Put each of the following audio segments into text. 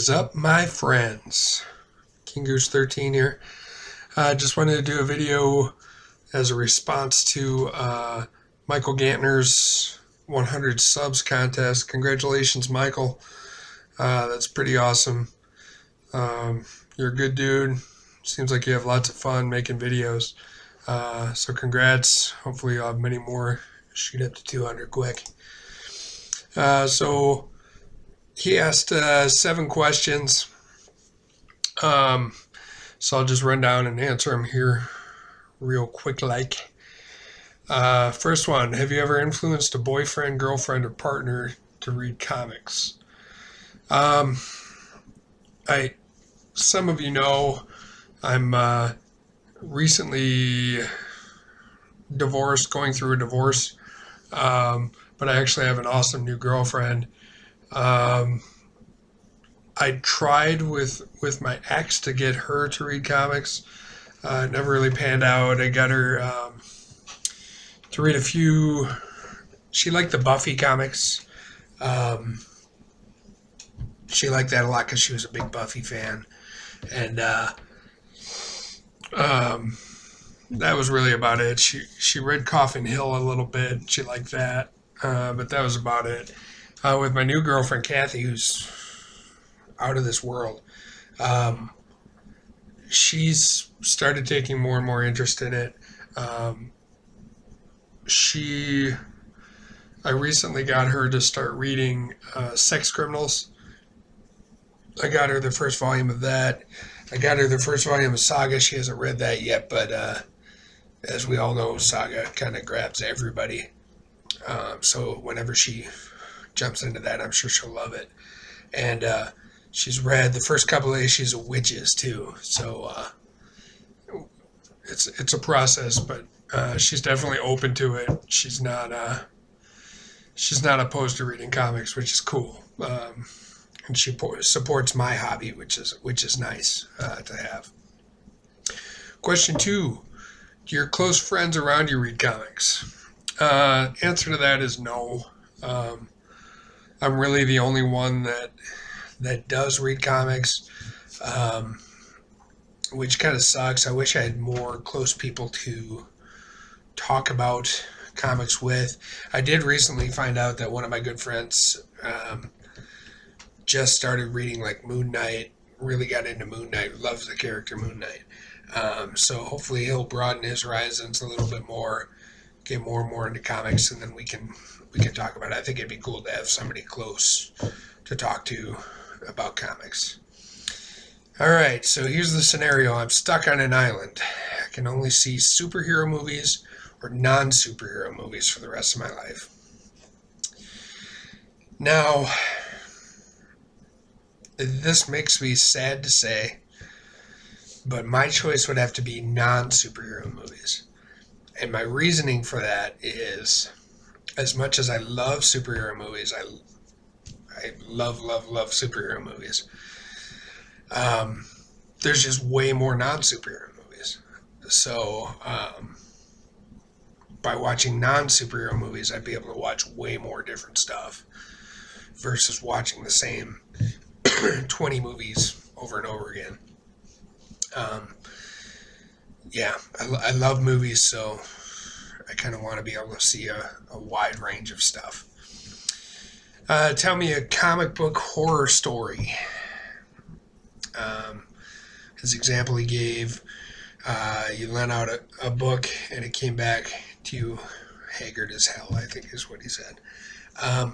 What is up, my friends? King Goose 13 here. I just wanted to do a video as a response to Michael Gantner's 100 subs contest. Congratulations, Michael. That's pretty awesome. You're a good dude. Seems like you have lots of fun making videos. So congrats. Hopefully you'll have many more. Shoot up to 200 quick. So he asked 7 questions. So I'll just run down and answer them here real quick like. First one, have you ever influenced a boyfriend, girlfriend, or partner to read comics? Some of you know I'm recently divorced, going through a divorce, but I actually have an awesome new girlfriend. I tried with my ex to get her to read comics. It never really panned out. I got her to read a few. She liked the Buffy comics. She liked that a lot because she was a big Buffy fan. And that was really about it. She read Coffin Hill a little bit. She liked that. But that was about it. With my new girlfriend, Kathy, who's out of this world, she's started taking more and more interest in it. I recently got her to start reading Sex Criminals. I got her the first volume of that. I got her the first volume of Saga. She hasn't read that yet, but as we all know, Saga kind of grabs everybody. So whenever she jumps into that, I'm sure she'll love it. And she's read the first couple of issues of Witches too. So it's a process, but she's definitely open to it. She's not opposed to reading comics, which is cool. And she supports my hobby, which is nice to have. Question 2: do your close friends around you read comics? Answer to that is no. I'm really the only one that does read comics, which kind of sucks. I wish I had more close people to talk about comics with. I did recently find out that one of my good friends just started reading like Moon Knight, really got into Moon Knight, loves the character Moon Knight. So hopefully he'll broaden his horizons a little bit more, get more and more into comics, and then we can talk about it. I think it'd be cool to have somebody close to talk to about comics. All right, so here's the scenario. I'm stuck on an island. I can only see superhero movies or non-superhero movies for the rest of my life. Now, this makes me sad to say, but my choice would have to be non-superhero movies. And my reasoning for that is, as much as I love superhero movies, I love superhero movies, there's just way more non-superhero movies. So by watching non-superhero movies, I'd be able to watch way more different stuff versus watching the same 20 movies over and over again. Yeah, I love movies, so I kind of want to be able to see a wide range of stuff. Tell me a comic book horror story. His example he gave, you lent out a book and it came back to you haggard as hell, I think is what he said. I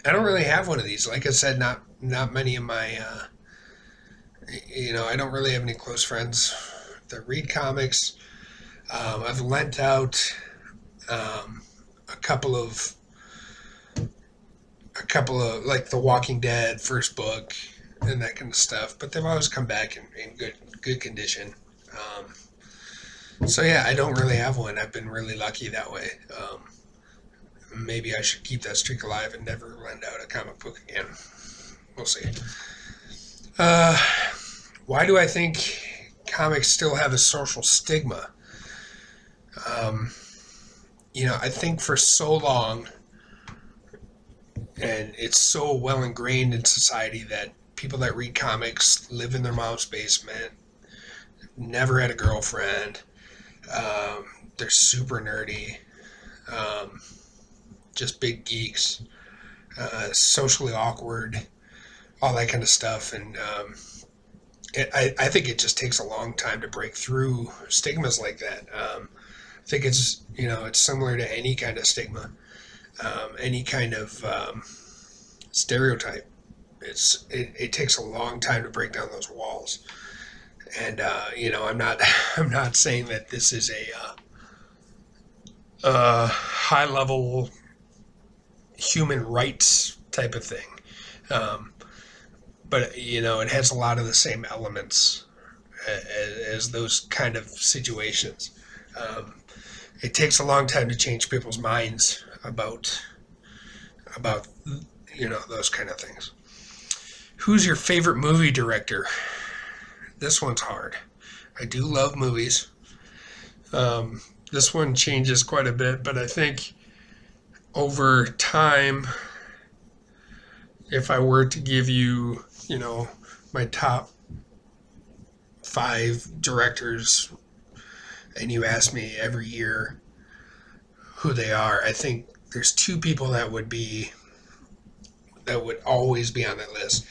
don't really have one of these. Like I said, not many of my, I don't really have any close friends that read comics. I've lent out a couple of like The Walking Dead first book and that kind of stuff, but they've always come back in good condition. So yeah, I don't really have one. I've been really lucky that way. Maybe I should keep that streak alive and never lend out a comic book again. We'll see. Why do I think comics still have a social stigma? I think for so long, and it's so well ingrained in society that people that read comics, live in their mom's basement, never had a girlfriend. They're super nerdy, um, just big geeks, socially awkward, all that kind of stuff. And I think it just takes a long time to break through stigmas like that. I think it's, it's similar to any kind of stigma, any kind of stereotype. It takes a long time to break down those walls. And I'm not I'm not saying that this is a high level human rights type of thing, but it has a lot of the same elements as those kind of situations. It takes a long time to change people's minds about those kind of things. Who's your favorite movie director? This one's hard. I do love movies. This one changes quite a bit, but I think over time, if I were to give you, my top 5 directors, and you ask me every year who they are, I think there's 2 people that would always be on that list.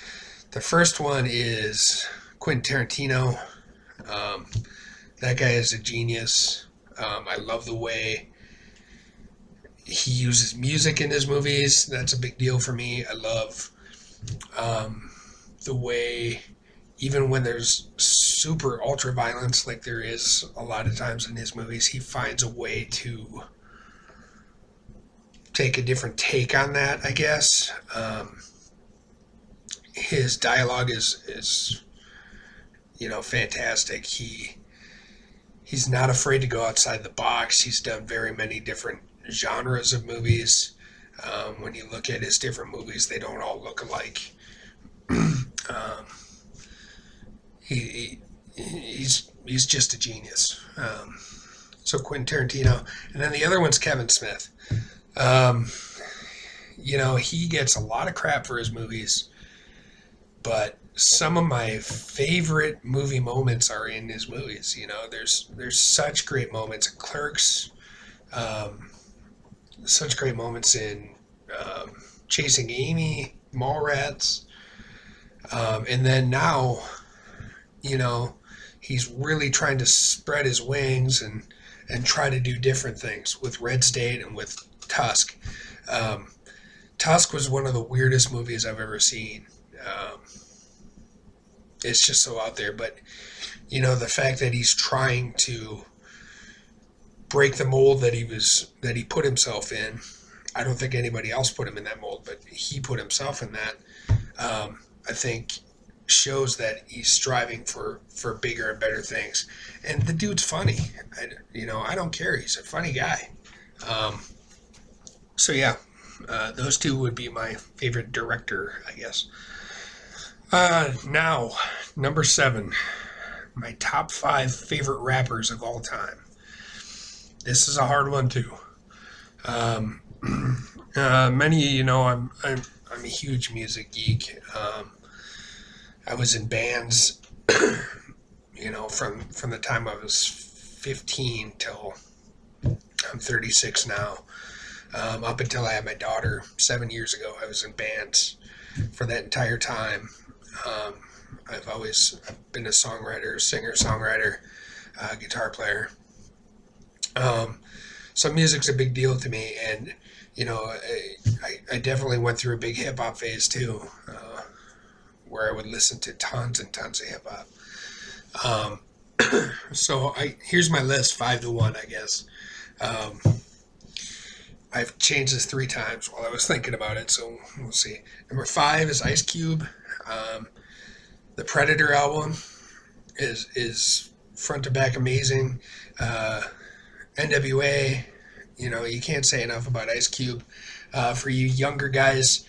The first one is Quentin Tarantino. That guy is a genius. I love the way he uses music in his movies. That's a big deal for me. I love the way, even when there's super ultra violence, like there is a lot of times in his movies, he finds a way to take a different take on that, I guess. His dialogue is fantastic. He's not afraid to go outside the box. He's done very many different genres of movies. When you look at his different movies, they don't all look alike. He's just a genius. So Quentin Tarantino, and then the other one's Kevin Smith. He gets a lot of crap for his movies, but some of my favorite movie moments are in his movies. There's such great moments in Clerks, such great moments in Chasing Amy, Mallrats, and then now, he's really trying to spread his wings and try to do different things with Red State and with Tusk. Tusk was one of the weirdest movies I've ever seen. It's just so out there, but the fact that he's trying to break the mold that he put himself in. I don't think anybody else put him in that mold, but he put himself in that. I think shows that he's striving for bigger and better things. And the dude's funny. I don't care. He's a funny guy. So yeah, those 2 would be my favorite director, I guess. Now, number 7, my top 5 favorite rappers of all time. This is a hard one too. Many, I'm a huge music geek. I was in bands, from the time I was 15 till I'm 36 now. Up until I had my daughter 7 years ago, I was in bands for that entire time. I've been a songwriter, singer-songwriter, guitar player. So music's a big deal to me, and I definitely went through a big hip-hop phase too, where I would listen to tons and tons of hip-hop. So here's my list, 5 to 1, I guess. I've changed this 3 times while I was thinking about it, so we'll see. Number 5 is Ice Cube. The Predator album is front to back amazing. NWA, you can't say enough about Ice Cube. For you younger guys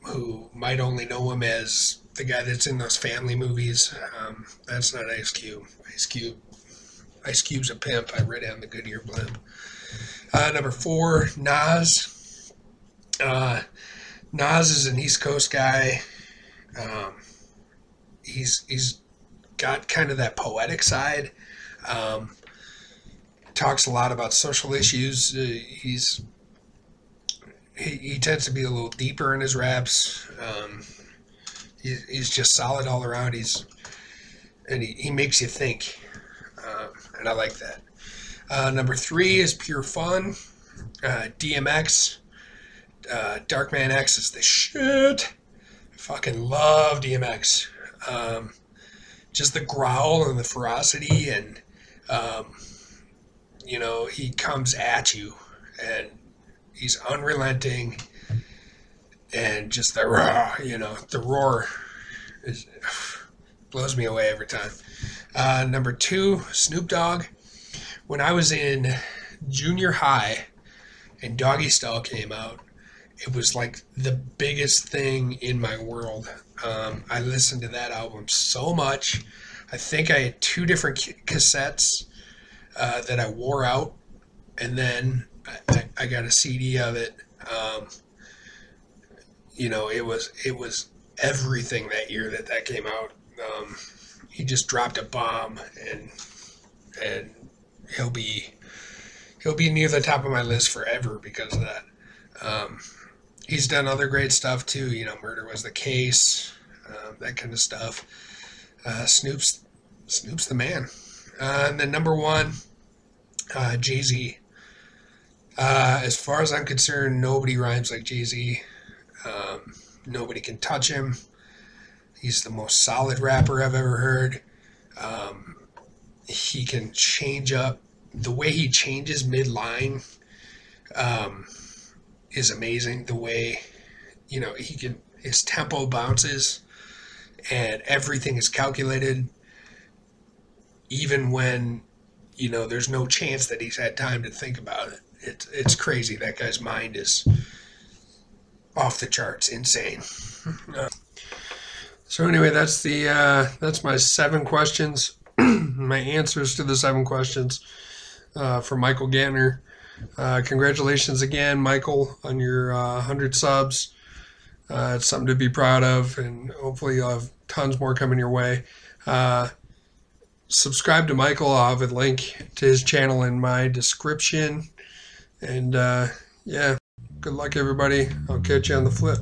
who might only know him as the guy that's in those family movies, that's not Ice Cube. Ice Cube's a pimp. I read it on the Goodyear blimp. Number 4, Nas. Nas is an East Coast guy. Um, he's got kind of that poetic side. Um, Talks a lot about social issues. He tends to be a little deeper in his raps. He's just solid all around. He makes you think, and I like that. Number 3 is Pure Fun. DMX. Darkman X is the shit. I fucking love DMX. Just the growl and the ferocity, and he comes at you, and he's unrelenting, and just the roar, the roar blows me away every time. Number 2, Snoop Dogg. When I was in junior high and Doggy Style came out, it was like the biggest thing in my world. I listened to that album so much. I think I had 2 different cassettes that I wore out, and then I got a CD of it. It was everything that year that came out. He just dropped a bomb, and he'll be near the top of my list forever because of that. He's done other great stuff too. Murder Was the Case, that kind of stuff. Snoop's the man. And then number 1, Jay-Z. As far as I'm concerned, nobody rhymes like Jay-Z. Nobody can touch him. He's the most solid rapper I've ever heard. He can change up. The way he changes mid-line is amazing. The way, his tempo bounces and everything is calculated, even when, there's no chance that he's had time to think about it. It's crazy. That guy's mind is off the charts, insane. So anyway, that's my 7 questions, my answers to the 7 questions for Michael Gantner. Congratulations again, Michael, on your 100 subs. It's something to be proud of, and hopefully you'll have tons more coming your way. Subscribe to Michael. I'll have a link to his channel in my description. And yeah, good luck, everybody. I'll catch you on the flip.